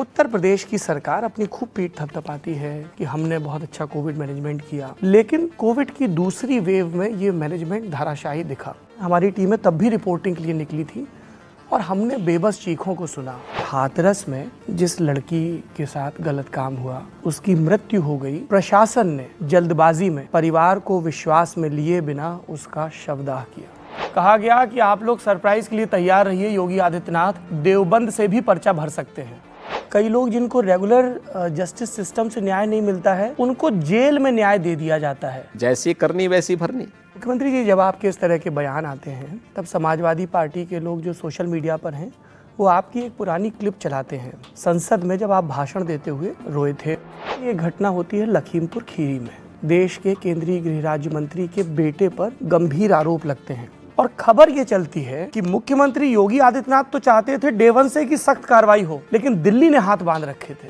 उत्तर प्रदेश की सरकार अपनी खूब पीठ थपथपाती है कि हमने बहुत अच्छा कोविड मैनेजमेंट किया, लेकिन कोविड की दूसरी वेव में ये मैनेजमेंट धाराशाही दिखा। हमारी टीमें तब भी रिपोर्टिंग के लिए निकली थी और हमने बेबस चीखों को सुना। हाथरस में जिस लड़की के साथ गलत काम हुआ, उसकी मृत्यु हो गई। प्रशासन ने जल्दबाजी में परिवार को विश्वास में लिए बिना उसका शवदाह किया। कहा गया कि आप लोग सरप्राइज के लिए तैयार रहिए, योगी आदित्यनाथ देवबंद से भी पर्चा भर सकते हैं। कई लोग जिनको रेगुलर जस्टिस सिस्टम से न्याय नहीं मिलता है, उनको जेल में न्याय दे दिया जाता है। जैसी करनी वैसी भरनी। मुख्यमंत्री जी, जब आपके इस तरह के बयान आते हैं तब समाजवादी पार्टी के लोग जो सोशल मीडिया पर हैं वो आपकी एक पुरानी क्लिप चलाते हैं। संसद में जब आप भाषण देते हुए रोए थे। ये घटना होती है लखीमपुर खीरी में। देश के केंद्रीय गृह राज्य मंत्री के बेटे पर गंभीर आरोप लगते हैं और खबर ये चलती है कि मुख्यमंत्री योगी आदित्यनाथ तो चाहते थे डे वन से की सख्त कार्रवाई हो, लेकिन दिल्ली ने हाथ बांध रखे थे।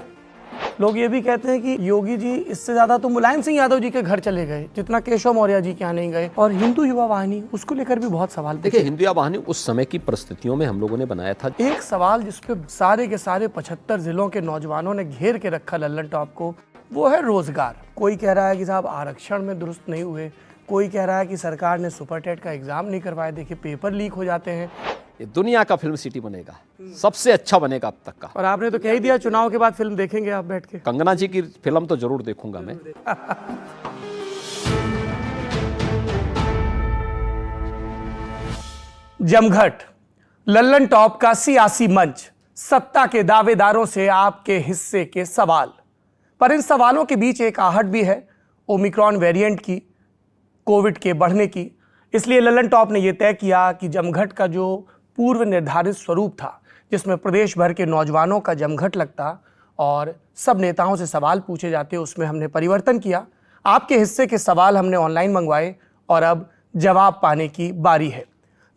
लोग ये भी कहते हैं कि योगी जी इससे ज्यादा तो मुलायम सिंह यादव जी के घर चले गए, जितना केशव मौर्य जी के यहाँ नहीं गए। और हिंदू युवा वाहिनी, उसको लेकर भी बहुत सवाल। देखिए, हिंदू युवा वाहिनी उस समय की परिस्थितियों में हम लोगों ने बनाया था। एक सवाल जिसपे सारे के सारे 75 जिलों के नौजवानों ने घेर के रखा लल्लन टॉप को, वो है रोजगार। कोई कह रहा है कि साहब आरक्षण में दुरुस्त नहीं हुए, कोई कह रहा है कि सरकार ने सुपर टेट का एग्जाम नहीं करवाया, देखिए पेपर लीक हो जाते हैं। ये दुनिया का फिल्म सिटी बनेगा, सबसे अच्छा बनेगा अब तक का। और आपने तो कह ही दिया चुनाव के बाद फिल्म देखेंगे आप बैठ के। कंगना जी की फिल्म तो जरूर देखूंगा मैं। जमघट, लल्लन टॉप का सियासी मंच, सत्ता के दावेदारों से आपके हिस्से के सवाल। पर इन सवालों के बीच एक आहट भी है, ओमिक्रॉन वेरिएंट की, कोविड के बढ़ने की। इसलिए लल्लन टॉप ने यह तय किया कि जमघट का जो पूर्व निर्धारित स्वरूप था, जिसमें प्रदेश भर के नौजवानों का जमघट लगता और सब नेताओं से सवाल पूछे जाते, उसमें हमने परिवर्तन किया। आपके हिस्से के सवाल हमने ऑनलाइन मंगवाए और अब जवाब पाने की बारी है।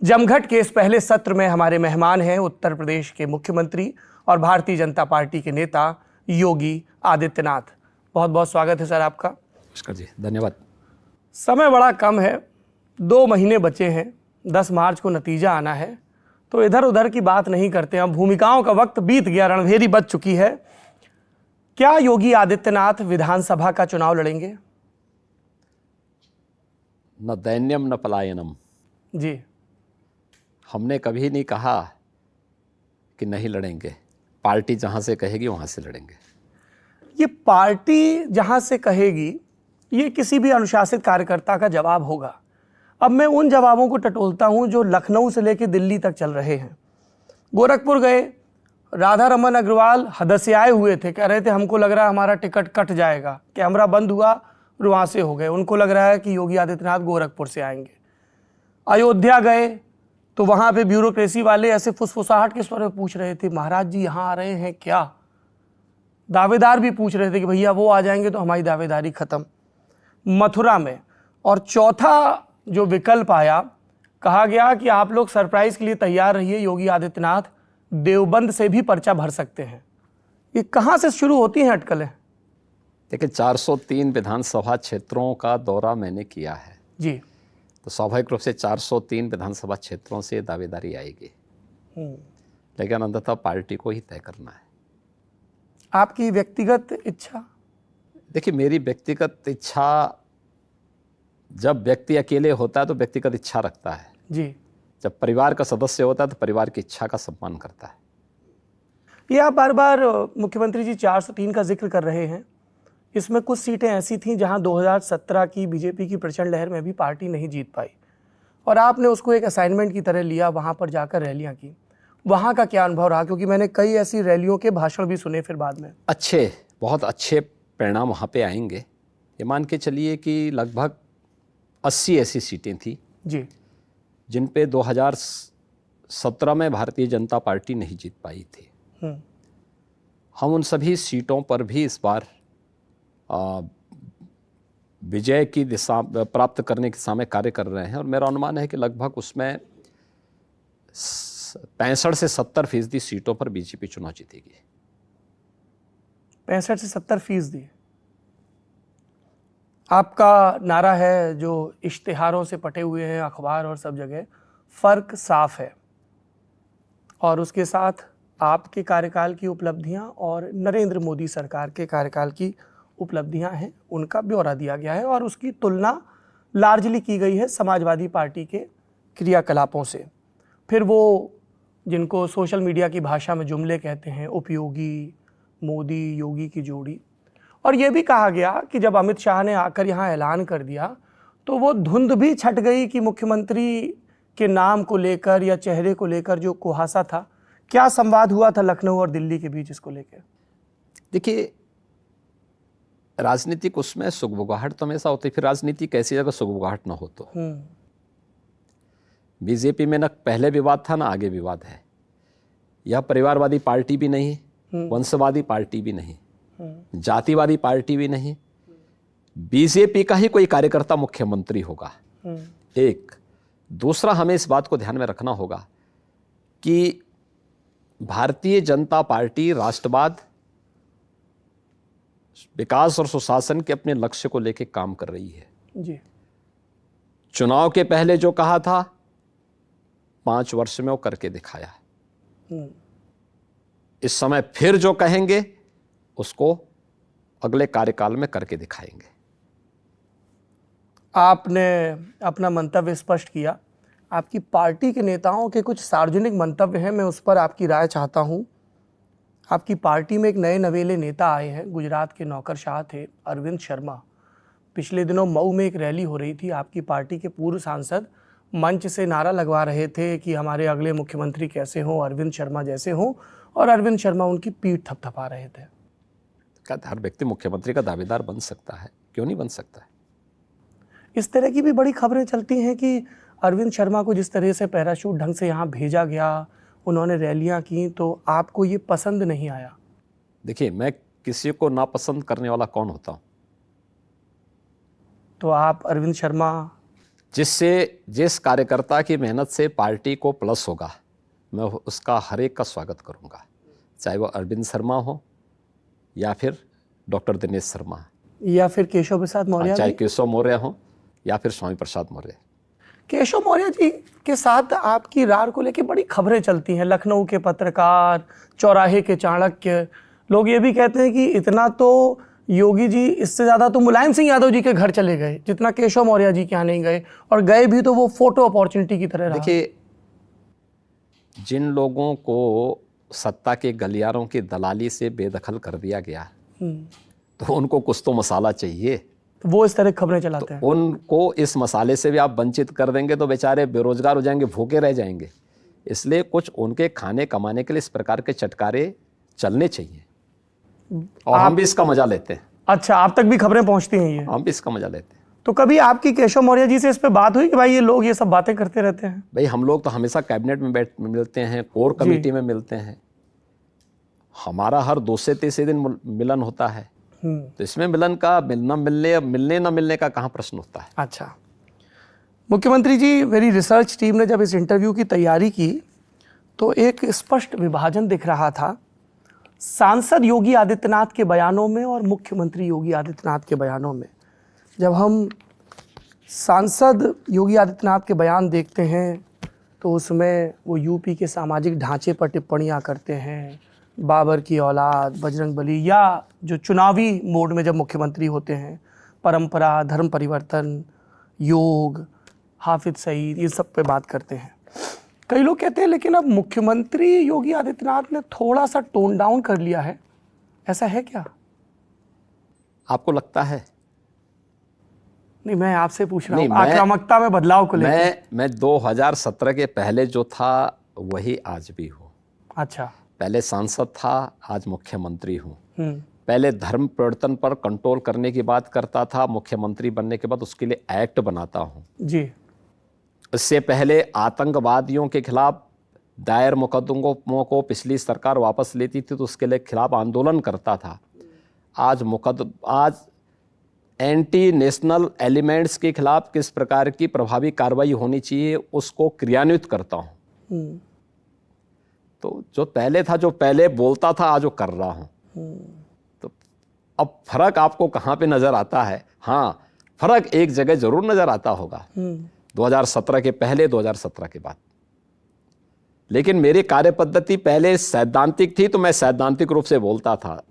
जमघट के इस पहले सत्र में हमारे मेहमान हैं उत्तर प्रदेश के मुख्यमंत्री और भारतीय जनता पार्टी के नेता योगी आदित्यनाथ। बहुत बहुत स्वागत है सर आपका। नमस्कार जी, धन्यवाद। समय बड़ा कम है, 2 महीने बचे हैं, 10 मार्च को नतीजा आना है, तो इधर उधर की बात नहीं करते हैं। भूमिकाओं का वक्त बीत गया, रणभेरी बज चुकी है। क्या योगी आदित्यनाथ विधानसभा का चुनाव लड़ेंगे? न दैन्यम न पलायनम। जी, हमने कभी नहीं कहा कि नहीं लड़ेंगे। पार्टी जहां से कहेगी वहां से लड़ेंगे। ये पार्टी जहां से कहेगी, ये किसी भी अनुशासित कार्यकर्ता का जवाब होगा। अब मैं उन जवाबों को टटोलता हूं जो लखनऊ से लेकर दिल्ली तक चल रहे हैं। गोरखपुर गए, राधा रमन अग्रवाल हदस्याए हुए थे, कह रहे थे हमको लग रहा है हमारा टिकट कट जाएगा। कैमरा बंद हुआ, रुआंसे हो गए, उनको लग रहा है कि योगी आदित्यनाथ गोरखपुर से आएंगे। अयोध्या गए तो वहां पे ब्यूरोक्रेसी वाले ऐसे फुसफुसाहट के स्वर में पूछ रहे थे, महाराज जी यहाँ आ रहे हैं क्या? दावेदार भी पूछ रहे थे कि भैया वो आ जाएंगे तो हमारी दावेदारी खत्म। मथुरा में और चौथा जो विकल्प आया, कहा गया कि आप लोग सरप्राइज के लिए तैयार रहिए, योगी आदित्यनाथ देवबंद से भी पर्चा भर सकते हैं। ये कहां से शुरू होती हैं अटकलें? देखिए, 403 विधानसभा क्षेत्रों का दौरा मैंने किया है जी, तो स्वाभाविक रूप से 403 विधानसभा क्षेत्रों से दावेदारी आएगी, लेकिन अंततः पार्टी को ही तय करना है। आपकी व्यक्तिगत इच्छा? देखिए, मेरी व्यक्तिगत इच्छा, जब व्यक्ति अकेले होता है तो व्यक्तिगत इच्छा रखता है जी, जब परिवार का सदस्य होता है तो परिवार की इच्छा का सम्मान करता है। ये आप बार बार मुख्यमंत्री जी 403 का जिक्र कर रहे हैं। इसमें कुछ सीटें ऐसी थीं जहां 2017 की बीजेपी की प्रचंड लहर में भी पार्टी नहीं जीत पाई और आपने उसको एक असाइनमेंट की तरह लिया, वहां पर जाकर रैलियां की। वहां का क्या अनुभव रहा? क्योंकि मैंने कई ऐसी रैलियों के भाषण भी सुने फिर बाद में। बहुत अच्छे परिणाम वहाँ पे आएंगे। ये मान के चलिए कि लगभग 80 ऐसी सीटें थी जी, जिन पे 2017 में भारतीय जनता पार्टी नहीं जीत पाई थी। हम उन सभी सीटों पर भी इस बार विजय की दिशा प्राप्त करने की दिशा में कार्य कर रहे हैं और मेरा अनुमान है कि लगभग उसमें 65 से 70% सीटों पर बीजेपी चुनाव जीतेगी। 65 से 70%। आपका नारा है जो इश्तिहारों से पटे हुए हैं अखबार और सब जगह, फर्क साफ है, और उसके साथ आपके कार्यकाल की उपलब्धियां और नरेंद्र मोदी सरकार के कार्यकाल की उपलब्धियां हैं, उनका ब्यौरा दिया गया है और उसकी तुलना लार्जली की गई है समाजवादी पार्टी के क्रियाकलापों से। फिर वो जिनको सोशल मीडिया की भाषा में जुमले कहते हैं, उपयोगी, मोदी, योगी की जोड़ी। और ये भी कहा गया कि जब अमित शाह ने आकर यहाँ ऐलान कर दिया तो वो धुंध भी छट गई कि मुख्यमंत्री के नाम को लेकर या चेहरे को लेकर जो कुहासा था। क्या संवाद हुआ था लखनऊ और दिल्ली के बीच इसको लेकर? देखिए, राजनीतिक उसमें सुगबुगाहट तो हमेशा होती है, फिर राजनीति कैसी जगह सुगबुगाहट ना हो तो। बीजेपी में न पहले विवाद था ना आगे विवाद है। यह परिवारवादी पार्टी भी नहीं, वंशवादी पार्टी भी नहीं, जातिवादी पार्टी भी नहीं। बीजेपी का ही कोई कार्यकर्ता मुख्यमंत्री होगा। एक दूसरा, हमें इस बात को ध्यान में रखना होगा कि भारतीय जनता पार्टी राष्ट्रवाद, विकास और सुशासन के अपने लक्ष्य को लेकर काम कर रही है जी। चुनाव के पहले जो कहा था 5 वर्ष में वो करके दिखाया है। इस समय फिर जो कहेंगे उसको अगले कार्यकाल में करके दिखाएंगे। आपने अपना मंतव्य स्पष्ट किया। आपकी पार्टी के नेताओं के कुछ सार्वजनिक मंतव्य हैं, मैं उस पर आपकी राय चाहता हूं। आपकी पार्टी में एक नए नवेले नेता आए हैं, गुजरात के नौकरशाह थे अरविंद शर्मा। पिछले दिनों मऊ में एक रैली हो रही थी, आपकी पार्टी के पूर्व सांसद मंच से नारा लगवा रहे थे कि हमारे अगले मुख्यमंत्री कैसे हों, अरविंद शर्मा जैसे हों, और अरविंद शर्मा उनकी पीठ थपथपा रहे थे। क्या हर व्यक्ति मुख्यमंत्री का दावेदार बन सकता है? क्यों नहीं बन सकता है? इस तरह की भी बड़ी खबरें चलती हैं कि अरविंद शर्मा को जिस तरह से पैराशूट ढंग से यहाँ भेजा गया, उन्होंने रैलियां की, तो आपको ये पसंद नहीं आया? देखिए, मैं किसी को नापसंद करने वाला कौन होता हूं? तो आप अरविंद शर्मा, जिस कार्यकर्ता की मेहनत से पार्टी को प्लस होगा, मैं उसका हर एक का स्वागत करूंगा, चाहे वो अरविंद शर्मा हो या फिर डॉक्टर दिनेश शर्मा या फिर केशव प्रसाद मौर्य, चाहे केशव मौर्य हो या फिर स्वामी प्रसाद मौर्य। केशव मौर्य जी के साथ आपकी रार को लेकर बड़ी खबरें चलती हैं। लखनऊ के पत्रकार, चौराहे के चाणक्य, लोग ये भी कहते हैं कि इतना तो योगी जी, इससे ज़्यादा तो मुलायम सिंह यादव जी के घर चले गए जितना केशव मौर्य जी के यहाँ नहीं गए, और गए भी तो वो फोटो अपॉर्चुनिटी की तरह रहा। देखिए, जिन लोगों को सत्ता के गलियारों की दलाली से बेदखल कर दिया गया तो उनको कुछ तो मसाला चाहिए, तो वो इस तरह खबरें चलाते हैं। उनको इस मसाले से भी आप वंचित कर देंगे तो बेचारे बेरोजगार हो जाएंगे, भूखे रह जाएंगे। इसलिए कुछ उनके खाने कमाने के लिए इस प्रकार के चटकारे चलने चाहिए, और हम भी इसका मजा लेते हैं। अच्छा, आप तक भी खबरें पहुंचती हैं ये? हम भी इसका मजा लेते हैं। तो कभी आपकी केशव मौर्य जी से इस पे बात हुई कि भाई ये लोग ये सब बातें करते रहते हैं? भाई, हम लोग तो हमेशा कैबिनेट में मिलते हैं, कोर कमेटी में मिलते हैं, हमारा हर 2 से 3 दिन मिलन होता है, तो इसमें मिलन का मिलने न मिलने का कहाँ प्रश्न होता है। अच्छा, मुख्यमंत्री जी, मेरी रिसर्च टीम ने जब इस इंटरव्यू की तैयारी की तो एक स्पष्ट विभाजन दिख रहा था सांसद योगी आदित्यनाथ के बयानों में और मुख्यमंत्री योगी आदित्यनाथ के बयानों में। जब हम सांसद योगी आदित्यनाथ के बयान देखते हैं तो उसमें वो यूपी के सामाजिक ढांचे पर टिप्पणियां करते हैं, बाबर की औलाद, बजरंगबली, या जो चुनावी मोड में जब मुख्यमंत्री होते हैं परंपरा, धर्म परिवर्तन, योग, हाफिज सईद, ये सब पे बात करते हैं। कई लोग कहते हैं लेकिन अब मुख्यमंत्री योगी आदित्यनाथ ने थोड़ा सा टोन डाउन कर लिया है, ऐसा है क्या? आपको लगता है? नहीं, मैं आपसे पूछ रहा हूँ आक्रामकता में बदलाव को लेकर। मैं 2017 के पहले जो था वही आज भी हूँ। अच्छा, पहले सांसद था, आज मुख्यमंत्री हूँ। पहले धर्म परिवर्तन पर कंट्रोल करने की बात करता था, मुख्यमंत्री बनने के बाद उसके लिए एक्ट बनाता हूँ जी। इससे पहले आतंकवादियों के खिलाफ दायर मुकदमों को पिछली सरकार वापस लेती थी तो उसके लिए खिलाफ आंदोलन करता था। आज एंटी नेशनल एलिमेंट्स के खिलाफ किस प्रकार की प्रभावी कार्रवाई होनी चाहिए उसको क्रियान्वित करता हूँ। तो जो पहले था, जो पहले बोलता था, आज वो कर रहा हूँ। तो अब फर्क आपको कहाँ पे नजर आता है? हाँ, फर्क एक जगह जरूर नजर आता होगा, 2017 के पहले, 2017 के बाद। लेकिन मेरी कार्य पद्धति पहले सैद्धांतिक थी, तो मैं सैद्धांतिक रूप से बोलता था।